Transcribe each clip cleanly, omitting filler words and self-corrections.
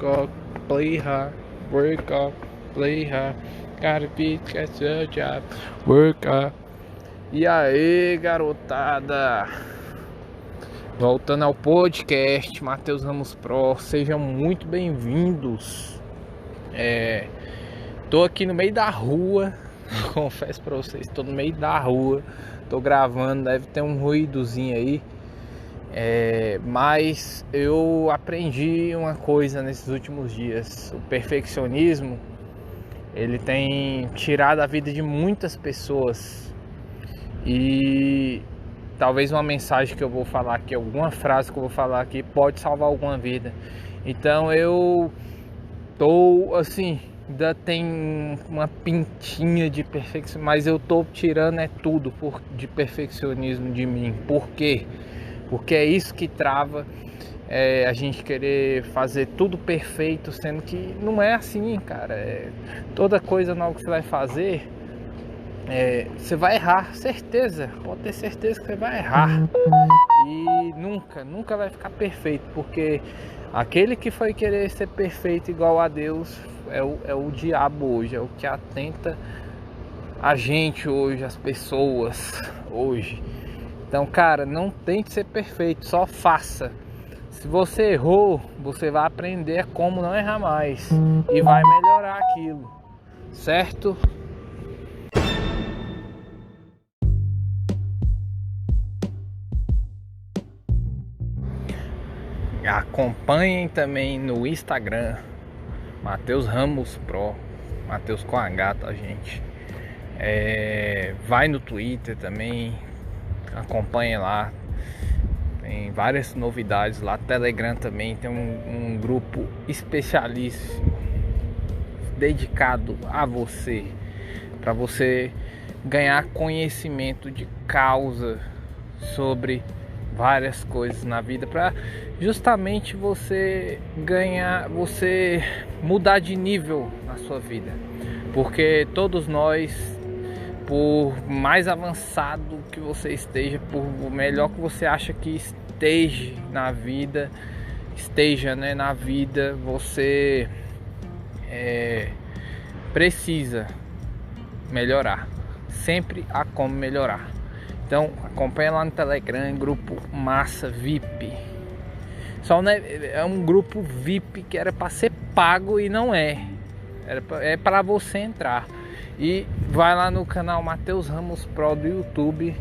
up, play hard, work up, play hard, gotta be, get your job, work up. E aí, garotada? Voltando ao podcast Matheus Ramos Pro, sejam muito bem-vindos. Tô aqui no meio da rua, confesso pra vocês, tô no meio da rua, tô gravando, deve ter um ruídozinho aí. Mas eu aprendi uma coisa nesses últimos dias. O perfeccionismo, ele tem tirado a vida de muitas pessoas. E talvez uma mensagem que eu vou falar aqui, alguma frase que eu vou falar aqui pode salvar alguma vida. Então eu tô assim, ainda tem uma pintinha de perfeccionismo, mas eu tô tirando tudo de perfeccionismo de mim. Por quê? Porque é isso que trava a gente querer fazer tudo perfeito, sendo que não é assim, cara. Toda coisa nova que você vai fazer, você vai errar, certeza, pode ter certeza que você vai errar. E nunca vai ficar perfeito, porque aquele que foi querer ser perfeito igual a Deus é o diabo hoje, é o que atenta a gente hoje, as pessoas hoje. Então, cara, não tente ser perfeito, só faça. Se você errou, você vai aprender como não errar mais e vai melhorar aquilo, certo? Acompanhem também no Instagram, Matheus Ramos Pro, Matheus com H, tá, gente? Vai no Twitter também, acompanhem lá, tem várias novidades lá. Telegram também tem um grupo especialíssimo dedicado a você, para você ganhar conhecimento de causa sobre várias coisas na vida, para justamente você mudar de nível na sua vida, porque todos nós, por mais avançado que você esteja, por melhor que você acha que esteja na vida, você precisa melhorar. Sempre há como melhorar. Então acompanha lá no Telegram, grupo massa VIP. Só é um grupo VIP que era para ser pago e não é. É para você entrar. E vai lá no canal Matheus Ramos Pro do YouTube,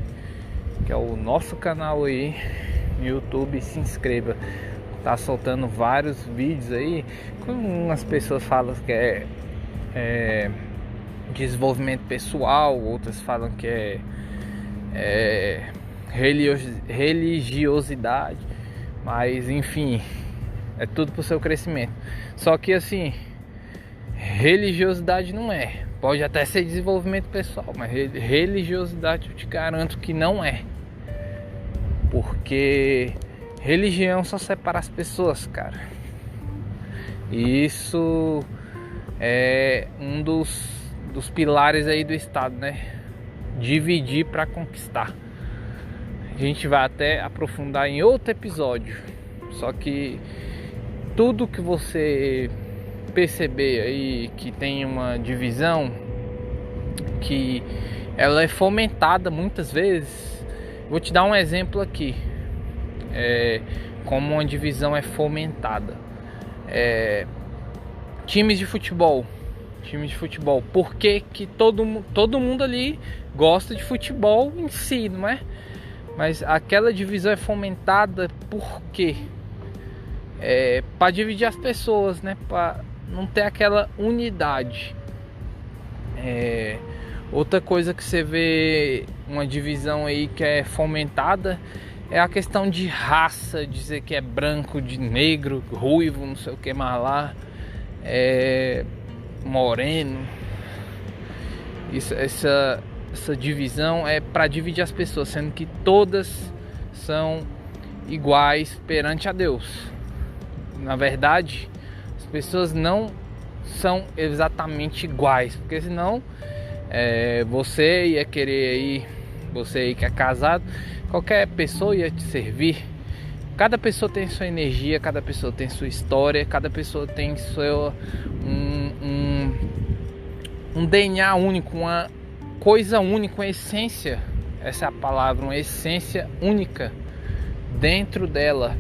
que é o nosso canal aí no YouTube, se inscreva. Tá soltando vários vídeos aí, com umas pessoas falam que é desenvolvimento pessoal, outras falam que é religiosidade, mas enfim, é tudo pro seu crescimento. Só que assim, religiosidade não é. Pode até ser desenvolvimento pessoal, mas religiosidade eu te garanto que não é. Porque religião só separa as pessoas, cara. E isso é um dos pilares aí do Estado, né? Dividir para conquistar. A gente vai até aprofundar em outro episódio. Só que tudo que você perceber aí que tem uma divisão, que ela é fomentada muitas vezes. Vou te dar um exemplo aqui, como uma divisão é fomentada. Times de futebol. Por que todo mundo ali gosta de futebol em si, não é? Mas aquela divisão é fomentada por quê? Para dividir as pessoas, né? Para não ter aquela unidade. Outra coisa que você vê, uma divisão aí que é fomentada, é a questão de raça, dizer que é branco, de negro, ruivo, não sei o que mais lá, moreno. Essa divisão é para dividir as pessoas, sendo que todas são iguais perante a Deus. Na verdade, as pessoas não são exatamente iguais, porque senão você ia querer aí, você aí que é casado, qualquer pessoa ia te servir. Cada pessoa tem sua energia, cada pessoa tem sua história, cada pessoa tem seu um DNA único, uma coisa única, uma essência. Essa é a palavra, uma essência única dentro dela.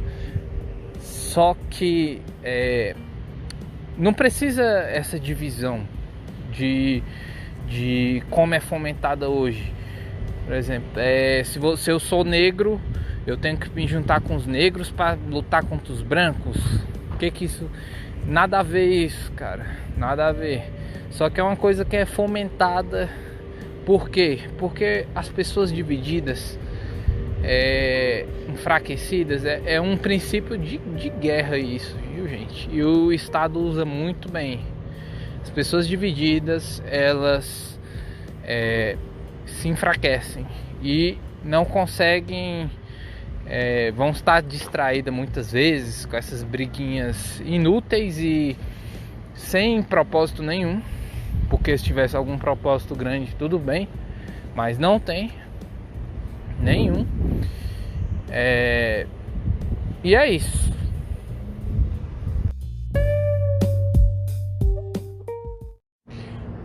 Só que não precisa essa divisão de como é fomentada hoje. Por exemplo, se eu sou negro, eu tenho que me juntar com os negros para lutar contra os brancos. O que isso? Nada a ver isso, cara. Nada a ver. Só que é uma coisa que é fomentada. Por quê? Porque as pessoas divididas, enfraquecidas, é um princípio de guerra isso, viu, gente? E o Estado usa muito bem. As pessoas divididas, elas se enfraquecem e não conseguem, vão estar distraídas muitas vezes com essas briguinhas inúteis e sem propósito nenhum. Porque se tivesse algum propósito grande, tudo bem, mas não tem nenhum. E é isso.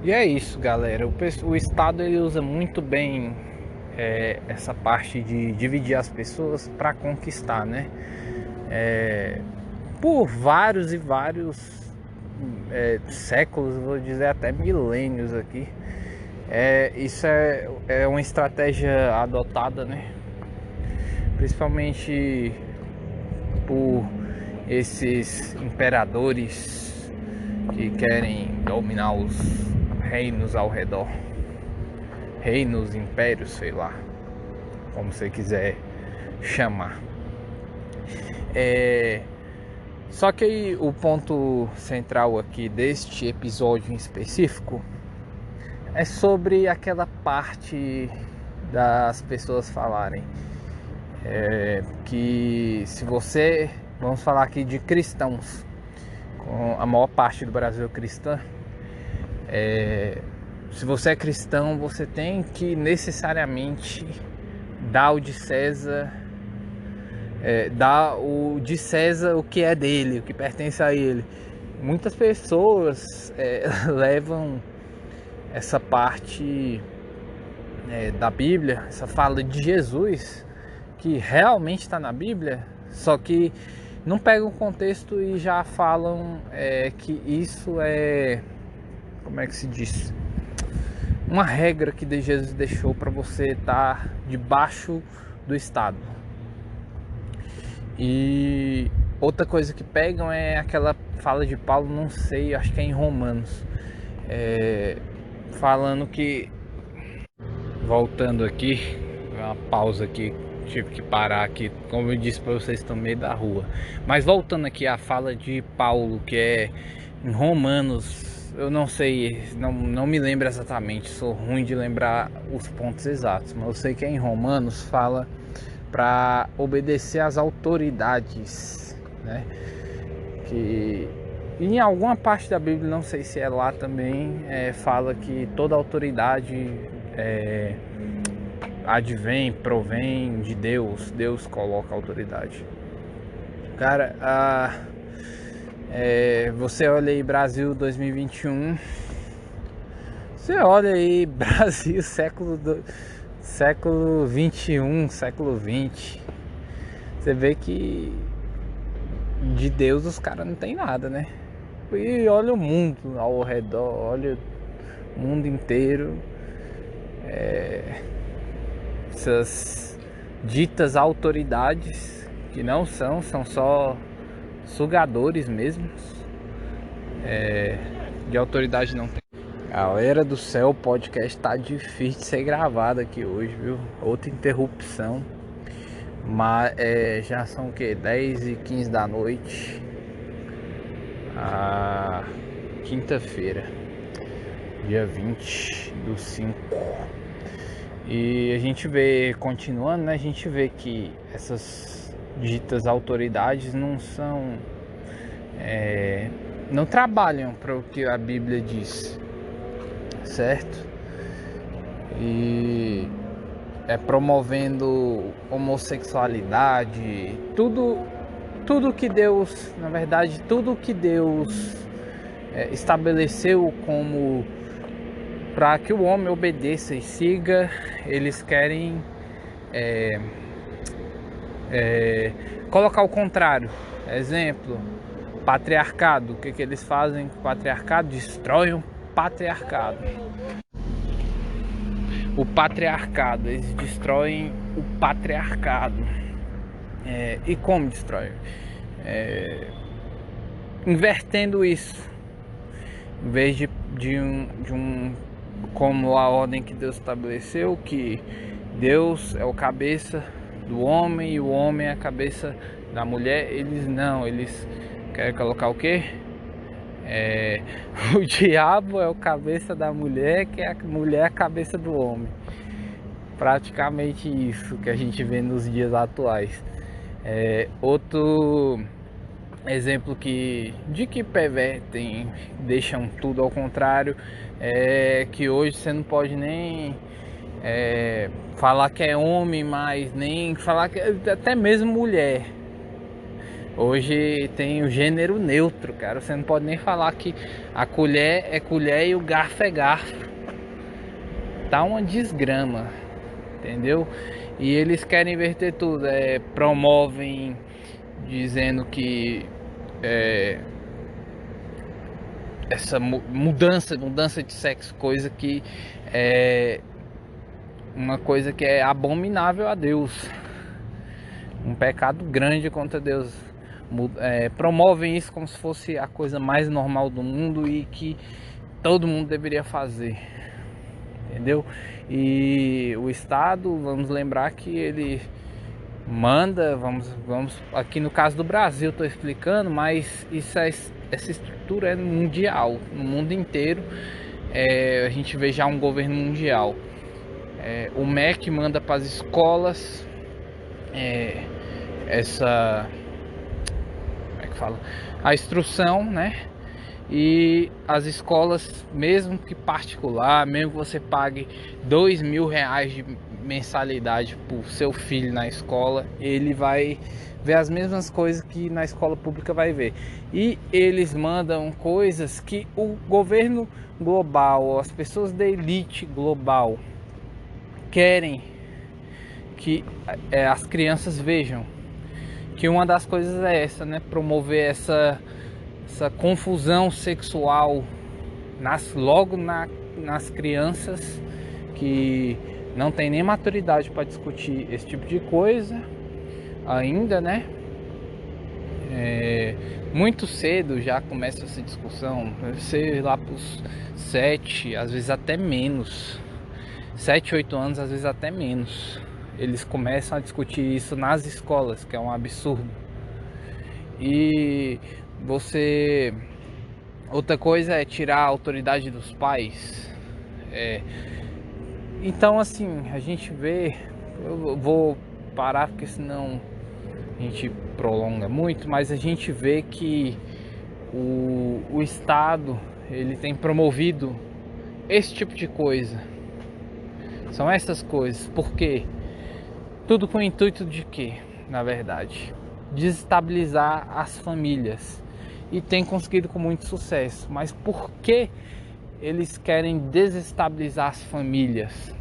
E é isso, galera. O Estado ele usa muito bem essa parte de dividir as pessoas para conquistar, né? Por vários e vários séculos, vou dizer até milênios aqui. Isso é uma estratégia adotada, né? Principalmente por esses imperadores que querem dominar os reinos ao redor. Reinos, impérios, sei lá, como você quiser chamar. Só que o ponto central aqui deste episódio em específico é sobre aquela parte das pessoas falarem que se você, vamos falar aqui de cristãos, com a maior parte do Brasil cristã, se você é cristão, você tem que necessariamente dar o de César, dar o de César o que é dele, o que pertence a ele. Muitas pessoas levam essa parte da Bíblia, essa fala de Jesus, que realmente está na Bíblia, só que não pegam o contexto e já falam que isso como é que se diz? Uma regra que Jesus deixou para você estar debaixo do Estado. E outra coisa que pegam é aquela fala de Paulo, não sei, acho que é em Romanos, falando que, voltando aqui, uma pausa aqui, tive que parar aqui, como eu disse para vocês, estão no meio da rua. Mas voltando aqui à fala de Paulo, que é em Romanos, eu não sei, não me lembro exatamente, sou ruim de lembrar os pontos exatos, mas eu sei que é em Romanos, fala para obedecer às autoridades, né? Que em alguma parte da Bíblia, não sei se é lá também, fala que toda autoridade advém, provém de Deus. Deus coloca a autoridade. Cara, você olha aí Brasil 2021, você olha aí Brasil século 21, século 20, você vê que de Deus os caras não tem nada, né? E olha o mundo ao redor, olha o mundo inteiro, essas ditas autoridades que não são só sugadores mesmo, de autoridade não tem. Galera do céu, o podcast tá difícil de ser gravado aqui hoje, viu? Outra interrupção. Mas já são o que? 10h15 da noite. Quinta-feira, dia 20/5. E a gente vê, continuando, né? A gente vê que essas ditas autoridades não são, não trabalham para o que a Bíblia diz, certo? E promovendo homossexualidade, tudo que Deus, na verdade, tudo que Deus estabeleceu como para que o homem obedeça e siga, eles querem colocar o contrário. Exemplo, patriarcado. O que eles fazem com o patriarcado? Destroem o patriarcado. O patriarcado, eles destroem o patriarcado. E como destroem? Invertendo isso. Em vez de um como a ordem que Deus estabeleceu, que Deus é o cabeça do homem e o homem é a cabeça da mulher, eles querem colocar o quê? O diabo é o cabeça da mulher, que a mulher é a cabeça do homem. Praticamente isso que a gente vê nos dias atuais. Outro exemplo de que pervertem, deixam tudo ao contrário, é que hoje você não pode nem falar que é homem, mas nem falar que até mesmo mulher. Hoje tem o gênero neutro, cara. Você não pode nem falar que a colher é colher e o garfo é garfo. Tá uma desgrama, entendeu? E eles querem inverter tudo, promovem dizendo que essa mudança de sexo, coisa que é uma coisa que é abominável a Deus, um pecado grande contra Deus. Promovem isso como se fosse a coisa mais normal do mundo e que todo mundo deveria fazer, entendeu? E o Estado, vamos lembrar que ele manda, vamos aqui no caso do Brasil, estou explicando, mas essa estrutura é mundial, no mundo inteiro. A gente vê já um governo mundial. O MEC manda para as escolas a instrução, né? E as escolas, mesmo que particular, mesmo que você pague R$ 2.000 de mensalidade por seu filho na escola, ele vai ver as mesmas coisas que na escola pública vai ver. E eles mandam coisas que o governo global, as pessoas da elite global querem que as crianças vejam. Que uma das coisas é essa, né? Promover essa confusão sexual logo nas crianças que não tem nem maturidade para discutir esse tipo de coisa ainda, né? Muito cedo já começa essa discussão, deve ser lá para os 7, às vezes até menos, 7, 8 anos, às vezes até menos. Eles começam a discutir isso nas escolas, que é um absurdo. E outra coisa é tirar a autoridade dos pais. Então, assim, a gente vê, eu vou parar porque senão a gente prolonga muito, mas a gente vê que o Estado, ele tem promovido esse tipo de coisa. São essas coisas. Por quê? Tudo com o intuito de quê, na verdade? Desestabilizar as famílias. E tem conseguido com muito sucesso. Mas por que eles querem desestabilizar as famílias?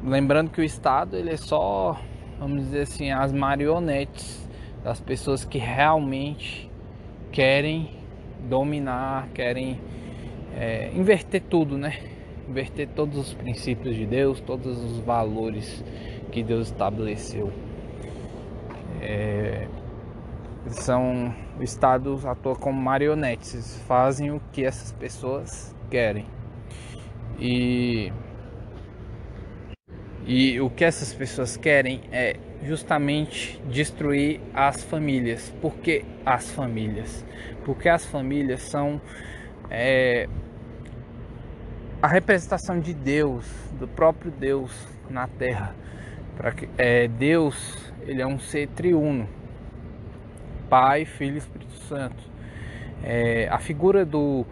Lembrando que o Estado, ele é só, vamos dizer assim, as marionetes das pessoas que realmente querem dominar, querem inverter tudo, né? Inverter todos os princípios de Deus, todos os valores que Deus estabeleceu. O Estado atua como marionetes, fazem o que essas pessoas querem. E o que essas pessoas querem é justamente destruir as famílias. Por que as famílias? Porque as famílias são a representação de Deus, do próprio Deus na Terra. Deus, ele é um ser triuno, Pai, Filho e Espírito Santo. A figura do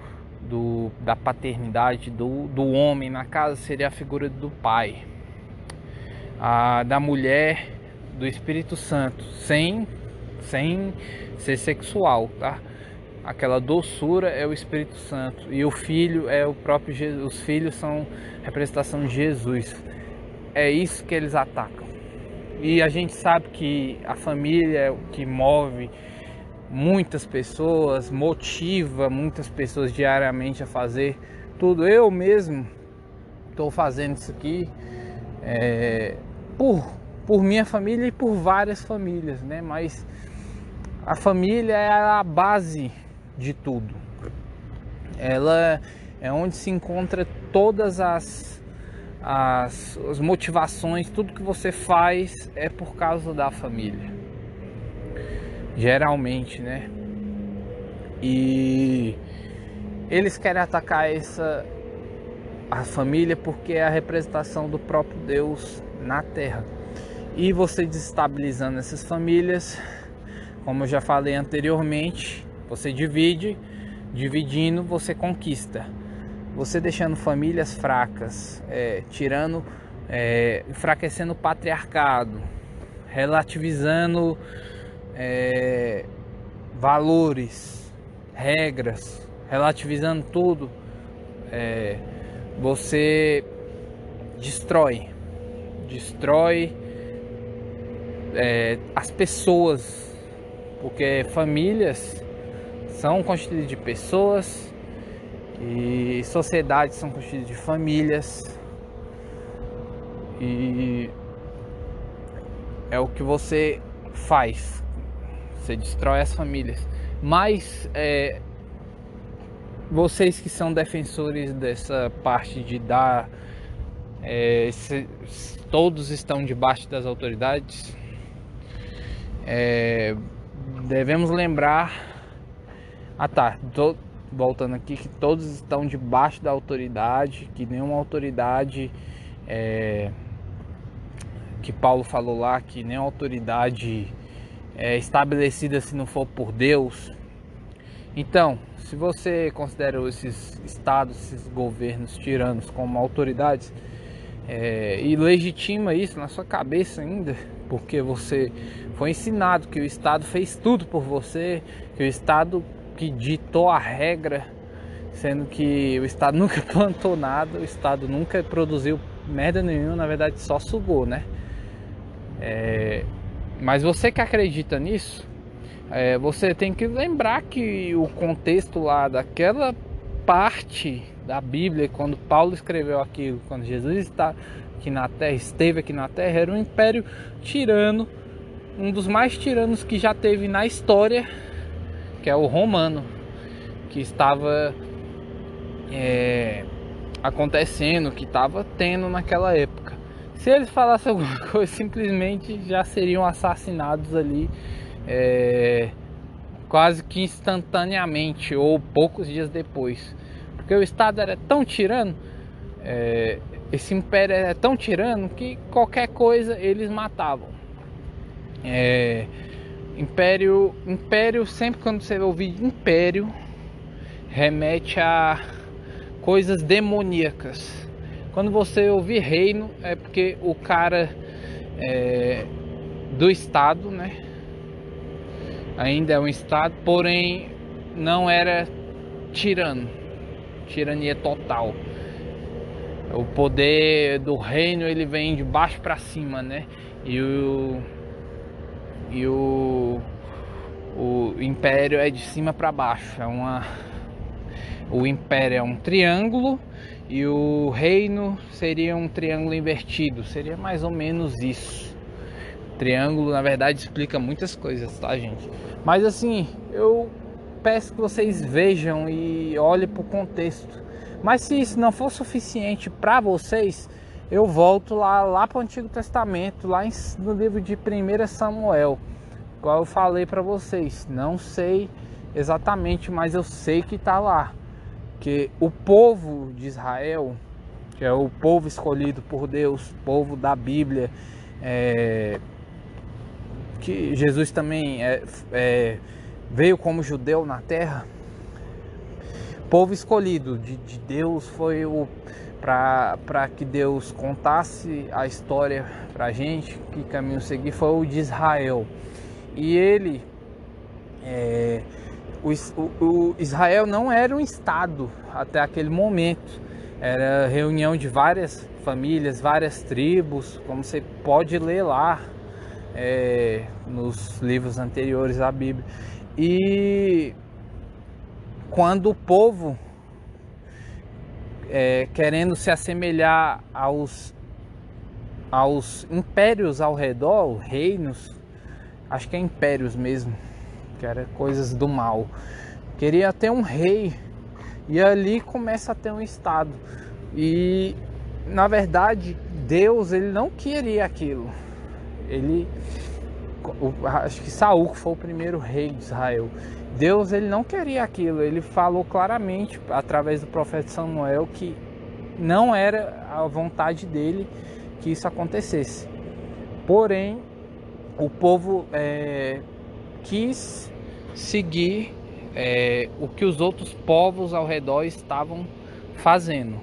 da paternidade do homem na casa seria a figura do pai, a da mulher do Espírito Santo, sem ser sexual, tá? Aquela doçura é o Espírito Santo, e o filho é o próprio Jesus. Os filhos são representação de Jesus. É isso que eles atacam. E a gente sabe que a família é o que move muitas pessoas, motiva muitas pessoas diariamente a fazer tudo. Eu mesmo estou fazendo isso aqui por minha família e por várias famílias, né? Mas a família é a base de tudo. Ela é onde se encontra todas as motivações. Tudo que você faz é por causa da família, geralmente, né? E eles querem atacar a família porque é a representação do próprio Deus na terra. E você desestabilizando essas famílias, como eu já falei anteriormente, você dividindo você conquista. Você deixando famílias fracas, enfraquecendo o patriarcado, relativizando valores, regras, relativizando tudo, você destrói as pessoas, porque famílias são constituídas de pessoas e sociedades são constituídas de famílias, e é o que você faz, você destrói as famílias. Mas vocês que são defensores dessa parte de dar, todos estão debaixo das autoridades, devemos lembrar, voltando aqui, que todos estão debaixo da autoridade, que nenhuma autoridade, que Paulo falou lá, que nenhuma autoridade é estabelecida se não for por Deus. Então, se você considera esses estados, esses governos tiranos como autoridades, e legitima isso na sua cabeça ainda, porque você foi ensinado que o Estado fez tudo por você, que o Estado que ditou a regra, sendo que o Estado nunca plantou nada, o Estado nunca produziu merda nenhuma, na verdade só sugou, né? Mas você que acredita nisso, você tem que lembrar que o contexto lá daquela parte da Bíblia, quando Paulo escreveu aquilo, quando Jesus esteve aqui na Terra, era um império tirano, um dos mais tiranos que já teve na história, que é o romano, que estava acontecendo, que estava tendo naquela época. Se eles falassem alguma coisa, simplesmente já seriam assassinados ali, quase que instantaneamente ou poucos dias depois, porque o Estado era tão tirano, esse império era tão tirano que qualquer coisa eles matavam. Império, sempre quando você ouvir império, remete a coisas demoníacas. Quando você ouvir reino, é porque o cara do Estado, né? Ainda é um Estado, porém não era tirania total. O poder do reino, ele vem de baixo para cima, né? E o império é de cima para baixo. O império é um triângulo e o reino seria um triângulo invertido. Seria mais ou menos isso. Triângulo, na verdade, explica muitas coisas, tá, gente? Mas assim, eu peço que vocês vejam e olhem para o contexto. Mas se isso não for suficiente para vocês, eu volto lá para o Antigo Testamento, lá no livro de 1 Samuel. Igual eu falei para vocês, não sei exatamente, mas eu sei que está lá. Que o povo de Israel, que é o povo escolhido por Deus, povo da Bíblia, que Jesus também veio como judeu na terra. povo escolhido de Deus, foi o para que Deus contasse a história pra gente, que caminho seguir, foi o de Israel. E ele, o Israel não era um estado até aquele momento, era reunião de várias famílias, várias tribos, como você pode ler lá nos livros anteriores à Bíblia. E quando o povo, querendo se assemelhar aos impérios ao redor, reinos, acho que é impérios mesmo, que era coisas do mal, queria ter um rei, e ali começa a ter um estado. E na verdade Deus, ele não queria aquilo. Acho que Saul, que foi o primeiro rei de Israel, Deus, ele não queria aquilo. Ele falou claramente através do profeta Samuel que não era a vontade dele que isso acontecesse. Porém, o povo quis seguir o que os outros povos ao redor estavam fazendo.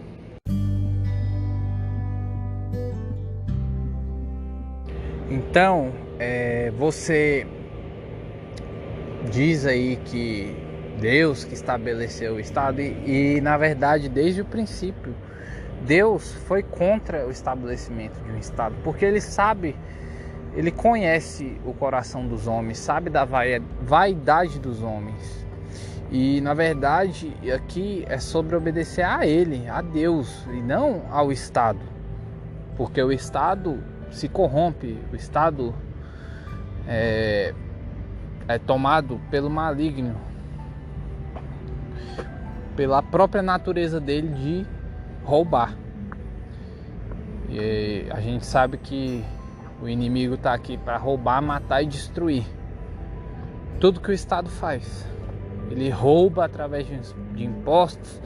Então, você diz aí que Deus que estabeleceu o Estado, e na verdade desde o princípio Deus foi contra o estabelecimento de um Estado, porque ele sabe, ele conhece o coração dos homens, sabe da vaidade dos homens. E na verdade aqui é sobre obedecer a ele, a Deus, e não ao Estado, porque o Estado se corrompe, o Estado é tomado pelo maligno, pela própria natureza dele de roubar. E a gente sabe que o inimigo está aqui para roubar, matar e destruir. Tudo que o Estado faz, ele rouba através de impostos,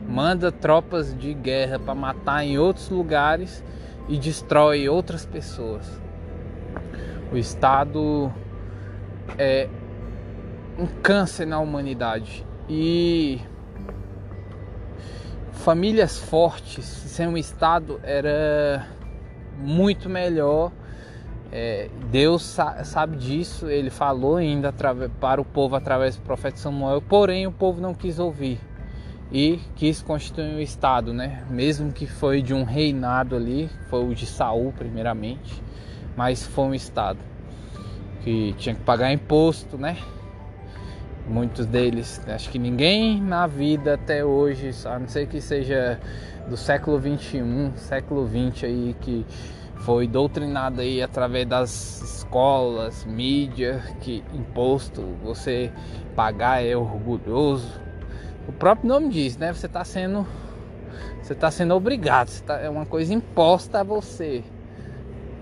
manda tropas de guerra para matar em outros lugares e destrói outras pessoas. O Estado é um câncer na humanidade, e famílias fortes sem um Estado era muito melhor. Deus sabe disso, ele falou ainda para o povo através do profeta Samuel, porém o povo não quis ouvir e quis constituir um Estado, né? Mesmo que foi de um reinado ali, foi o de Saul primeiramente, mas foi um Estado que tinha que pagar imposto, né? Muitos deles, acho que ninguém na vida até hoje, a não ser que seja do século 21, século 20 aí, que foi doutrinado aí através das escolas, mídia, que imposto, você pagar é orgulhoso. O próprio nome diz, né? Você está sendo obrigado, é uma coisa imposta a você.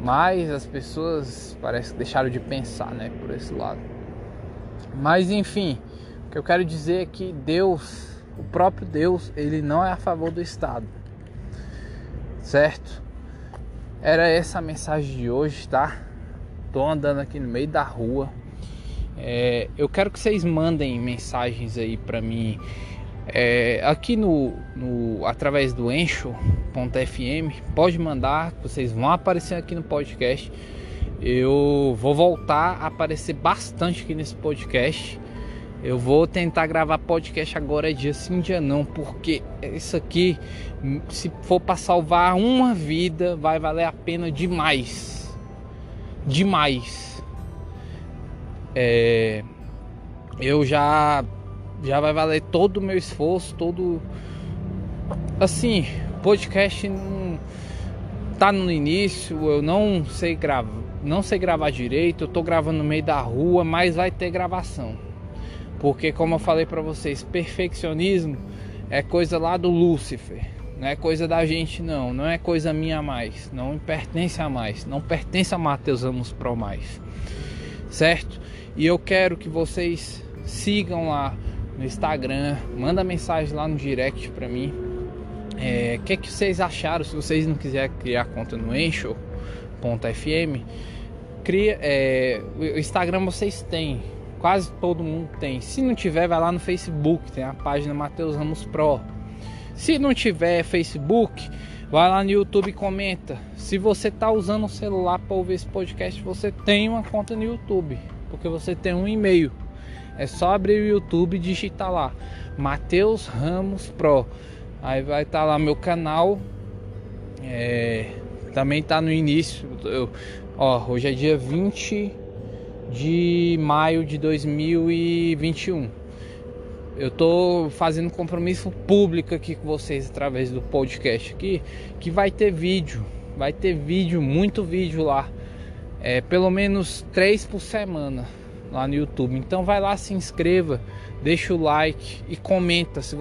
Mas as pessoas parece que deixaram de pensar, né, por esse lado. Mas enfim, o que eu quero dizer é que Deus, o próprio Deus, ele não é a favor do Estado, certo? Era essa a mensagem de hoje, tá? Tô andando aqui no meio da rua. Eu quero que vocês mandem mensagens aí pra mim, aqui através do Anchor.fm. Pode mandar, vocês vão aparecer aqui no podcast. Eu vou voltar a aparecer bastante aqui nesse podcast. Eu vou tentar gravar podcast agora, dia sim, dia não, porque isso aqui, se for para salvar uma vida, vai valer a pena demais. Demais. Eu já vai valer todo o meu esforço, todo. Assim, podcast não tá no início, eu não sei gravar direito, eu tô gravando no meio da rua, mas vai ter gravação. Porque, como eu falei para vocês, perfeccionismo é coisa lá do Lúcifer, não é coisa da gente, não é coisa minha mais, não me pertence a mais, não pertence a Mateus Amos Pro mais, certo? E eu quero que vocês sigam lá no Instagram, manda mensagem lá no direct para mim. O que vocês acharam? Se vocês não quiserem criar conta no Anchor.fm, o Instagram vocês têm. Quase todo mundo tem. Se não tiver, vai lá no Facebook, tem a página Matheus Ramos Pro. Se não tiver Facebook, vai lá no YouTube e comenta. Se você tá usando o celular para ouvir esse podcast, você tem uma conta no YouTube, porque você tem um e-mail. É só abrir o YouTube e digitar lá Matheus Ramos Pro. Aí vai estar lá meu canal. Também tá no início. Hoje é dia 20 de maio de 2021. Eu tô fazendo compromisso público aqui com vocês através do podcast aqui, que vai ter vídeo, muito vídeo lá, pelo menos 3 por semana lá no YouTube. Então vai lá, se inscreva, deixa o like e comenta. Se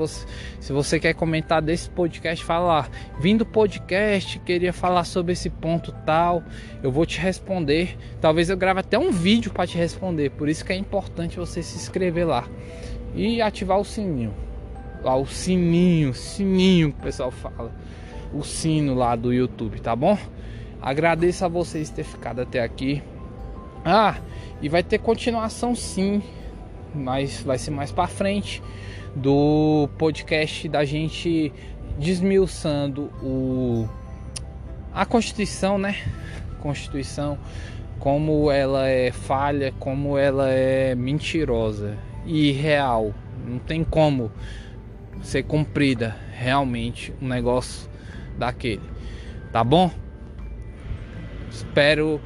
você quer comentar desse podcast, fala lá: vindo podcast, queria falar sobre esse ponto tal, eu vou te responder. Talvez eu grave até um vídeo para te responder. Por isso que é importante você se inscrever lá e ativar o sininho. O sininho que o pessoal fala, o sino lá do YouTube, tá bom? Agradeço a vocês ter ficado até aqui. E vai ter continuação sim, mas vai ser mais para frente, do podcast da gente desmiuçando a Constituição, né? Constituição, como ela é falha, como ela é mentirosa e irreal. Não tem como ser cumprida realmente um negócio daquele, tá bom? Espero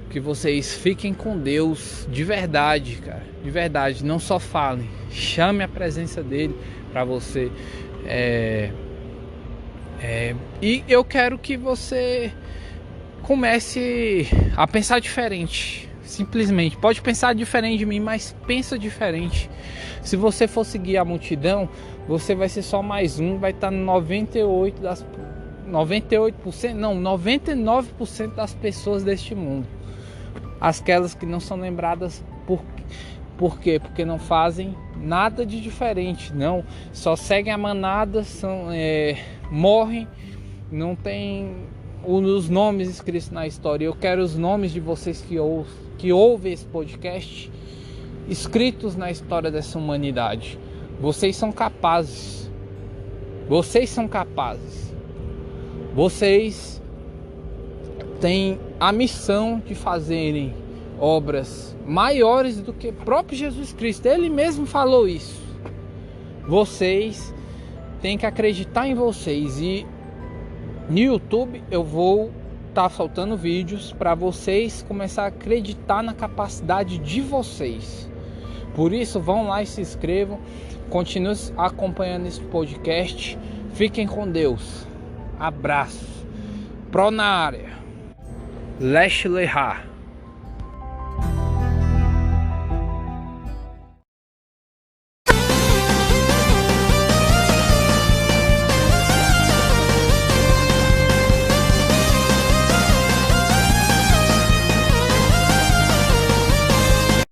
que vocês fiquem com Deus de verdade, cara, de verdade. Não só falem, chame a presença dele para você. E eu quero que você comece a pensar diferente. Simplesmente, pode pensar diferente de mim, mas pensa diferente. Se você for seguir a multidão, você vai ser só mais um, vai estar 99% das pessoas deste mundo. Aquelas que não são lembradas por quê? Porque não fazem nada de diferente, não, só seguem a manada, morrem, não tem os nomes escritos na história. Eu quero os nomes de vocês que ouvem esse podcast escritos na história dessa humanidade. Vocês são capazes. Vocês têm a missão de fazerem obras maiores do que próprio Jesus Cristo. Ele mesmo falou isso. Vocês têm que acreditar em vocês. E no YouTube eu vou estar soltando vídeos para vocês começar a acreditar na capacidade de vocês. Por isso, vão lá e se inscrevam. Continuem acompanhando esse podcast. Fiquem com Deus. Abraço. Pro na área. Leste Leha.